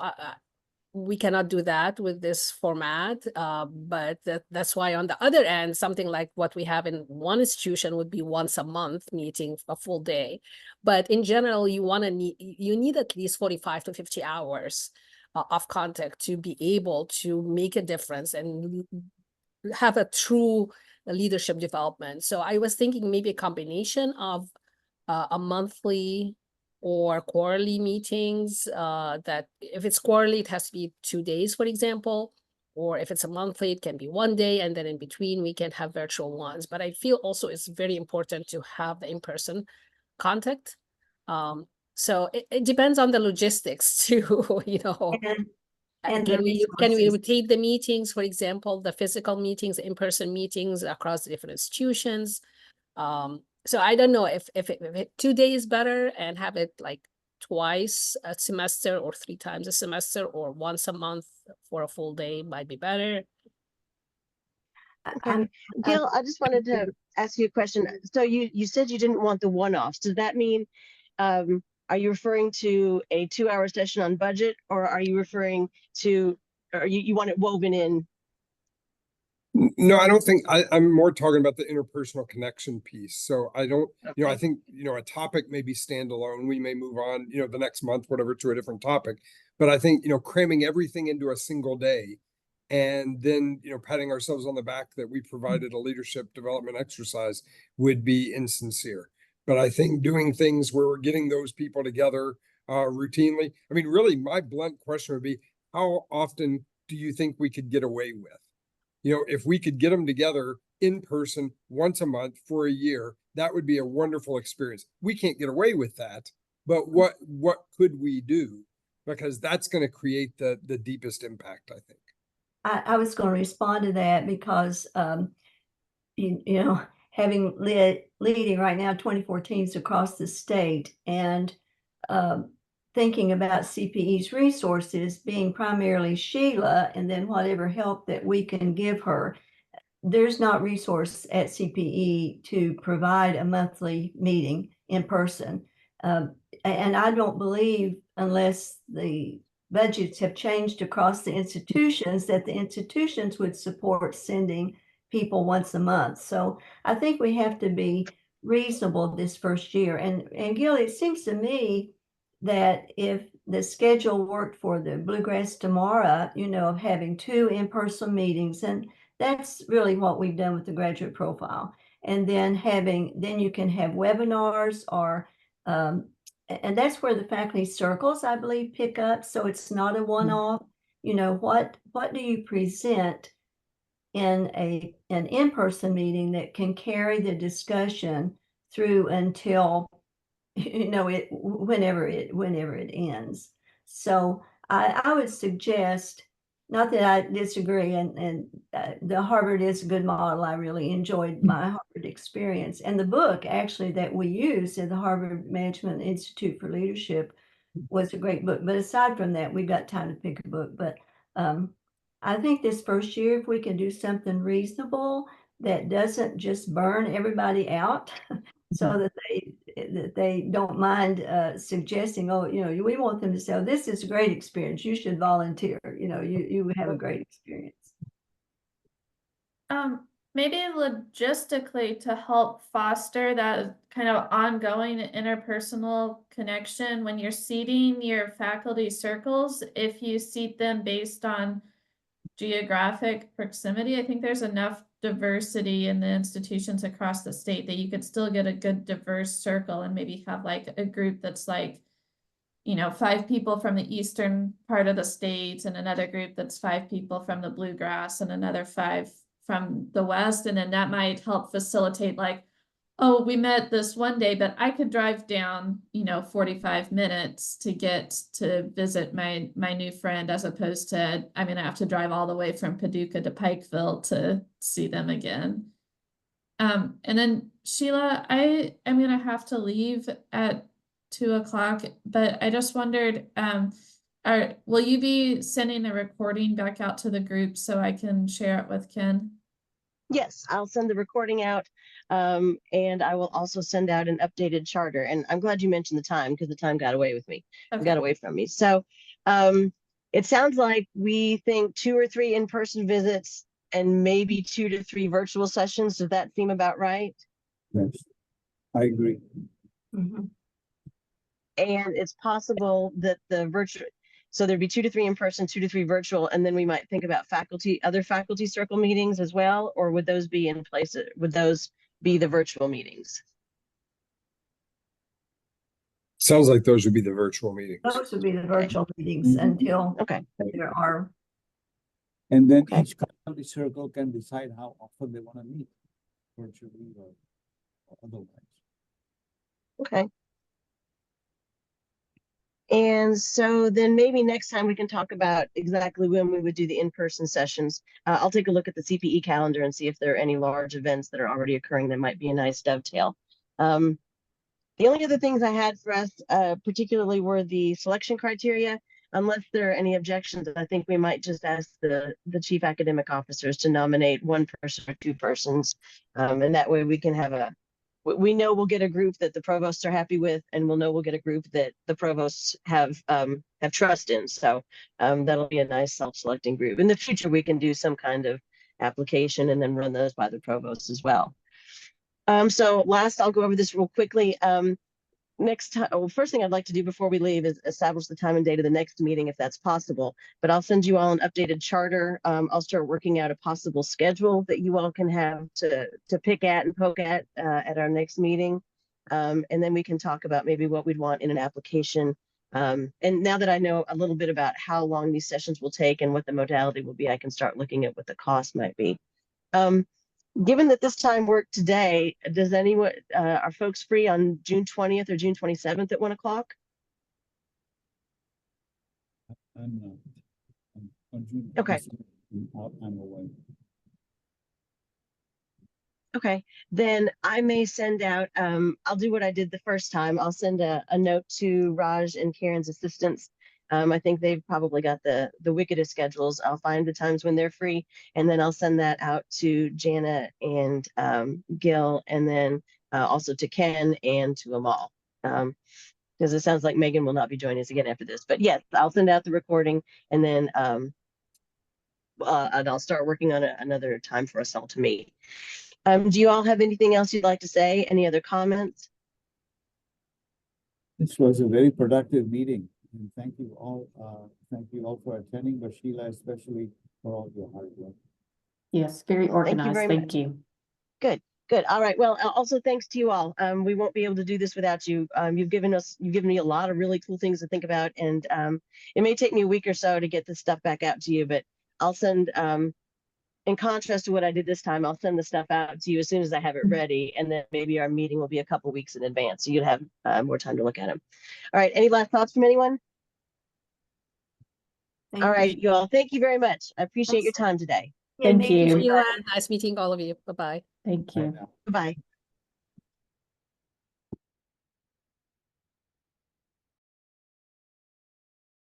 we cannot do that with this format, but that's why on the other end, something like what we have in one institution would be once a month meeting, a full day. But in general, you need at least 45 to 50 hours of contact to be able to make a difference and have a true leadership development. So I was thinking maybe a combination of a monthly or quarterly meetings, that if it's quarterly, it has to be 2 days, for example, or if it's a monthly, it can be 1 day, and then in between we can have virtual ones. But I feel also it's very important to have the in-person contact. So it depends on the logistics too, And Can the we resources. rotate the meetings, for example, the physical meetings, in-person meetings across the different institutions? So I don't know if 2 days better and have it like twice a semester or 3 times a semester or once a month for a full day might be better. Okay. Gil, I just wanted to ask you a question. So you said you didn't want the one-offs. Does that mean, are you referring to a 2-hour session on budget, or are you referring to, or you want it woven in? No, I don't think I'm more talking about the interpersonal connection piece. So I don't, I think, a topic may be standalone. We may move on, the next month, whatever, to a different topic. But I think, cramming everything into a single day and then, patting ourselves on the back that we provided a leadership development exercise would be insincere. But I think doing things where we're getting those people together routinely. I mean, really, my blunt question would be, how often do you think we could get away with? If we could get them together in person once a month for a year, that would be a wonderful experience. We can't get away with that, but what could we do? Because that's going to create the deepest impact, I think. I was going to respond to that because, having leading right now 24 teams across the state and thinking about CPE's resources being primarily Sheila and then whatever help that we can give her. There's not resource at CPE to provide a monthly meeting in person. And I don't believe, unless the budgets have changed across the institutions, that the institutions would support sending people once a month. So I think we have to be reasonable this first year. And Gil, it seems to me that if the schedule worked for the Bluegrass Tomorrow, of having 2 in-person meetings, and that's really what we've done with the graduate profile. And then you can have webinars or, and that's where the faculty circles, I believe, pick up. So it's not a one-off. What do you present in an in-person meeting that can carry the discussion through until whenever it ends. So I would suggest, not that I disagree, and the Harvard is a good model. I really enjoyed my Harvard experience, and the book actually that we used at the Harvard Management Institute for Leadership was a great book. But aside from that, we've got time to pick a book. But I think this first year, if we can do something reasonable that doesn't just burn everybody out, so that that they don't mind suggesting, oh, we want them to say, oh, this is a great experience. You should volunteer. You would have a great experience. Maybe logistically to help foster that kind of ongoing interpersonal connection when you're seating your faculty circles, if you seat them based on geographic proximity, I think there's enough diversity in the institutions across the state that you could still get a good diverse circle and maybe have like a group that's like, 5 people from the eastern part of the state and another group that's 5 people from the bluegrass and another 5 from the west. And then that might help facilitate like, oh, we met this one day, but I could drive down, 45 minutes to get to visit my new friend, as opposed to, I'm going to have to drive all the way from Paducah to Pikeville to see them again. And then Sheila, I am going to have to leave at 2:00, but I just wondered, will you be sending the recording back out to the group so I can share it with Ken? Yes, I'll send the recording out, and I will also send out an updated charter. And I'm glad you mentioned the time, because the time got away with me, Okay. got away from me. So it sounds like we think 2 or 3 in-person visits and maybe 2 to 3 virtual sessions. Does that seem about right? Yes, I agree. Mhm. And it's possible that the virtual, so there'd be 2 to 3 in person, 2 to 3 virtual, and then we might think about other faculty circle meetings as well, or would those be in place? Would those be the virtual meetings? Sounds like those would be the virtual meetings. Those would be the virtual meetings until Okay. there are. And then Okay. each faculty circle can decide how often they want to meet, virtually or otherwise. Okay. And so then maybe next time we can talk about exactly when we would do the in-person sessions. I'll take a look at the CPE calendar and see if there are any large events that are already occurring that might be a nice dovetail. The only other things I had for us particularly were the selection criteria. Unless there are any objections, I think we might just ask the chief academic officers to nominate 1 person or 2 persons. And that way we can have we know we'll get a group that the provosts are happy with, and we'll know we'll get a group that the provosts have trust in. So that'll be a nice self-selecting group. In the future, we can do some kind of application and then run those by the provost as well. So last, I'll go over this real quickly. Next time, first thing I'd like to do before we leave is establish the time and date of the next meeting, if that's possible. But I'll send you all an updated charter. I'll start working out a possible schedule that you all can have to pick at and poke at our next meeting. And then we can talk about maybe what we'd want in an application. And now that I know a little bit about how long these sessions will take and what the modality will be, I can start looking at what the cost might be. Given that this time worked today, does anyone, are folks free on June 20th or June 27th at 1 o'clock? I'm not. On June Okay. 27th, I'm away. Okay, then I may send out, I'll do what I did the first time. I'll send a note to Raj and Karen's assistants. I think they've probably got the wickedest schedules. I'll find the times when they're free, and then I'll send that out to Jana and Gil, and then also to Ken and to Amal. Because it sounds like Megan will not be joining us again after this. But yes, I'll send out the recording, and then and I'll start working on another time for us all to meet. Do you all have anything else you'd like to say? Any other comments? This was a very productive meeting, and thank you all for attending, but Sheila especially for all your hard work. Yes, very organized. very Thank you. Good. All right. Well, also thanks to you all. We won't be able to do this without you. You've given me a lot of really cool things to think about, and it may take me a week or so to get this stuff back out to you, but I'll send, in contrast to what I did this time, I'll send the stuff out to you as soon as I have it ready, and then maybe our meeting will be a couple weeks in advance, so you'll have more time to look at them. All right. Any last thoughts from anyone? Thank All you. right, you all. Thank you very much. I appreciate your time today. Yeah, Thank me too. you. See you, Ann. Nice meeting all of you. Bye-bye. Thank Bye you. now. Bye.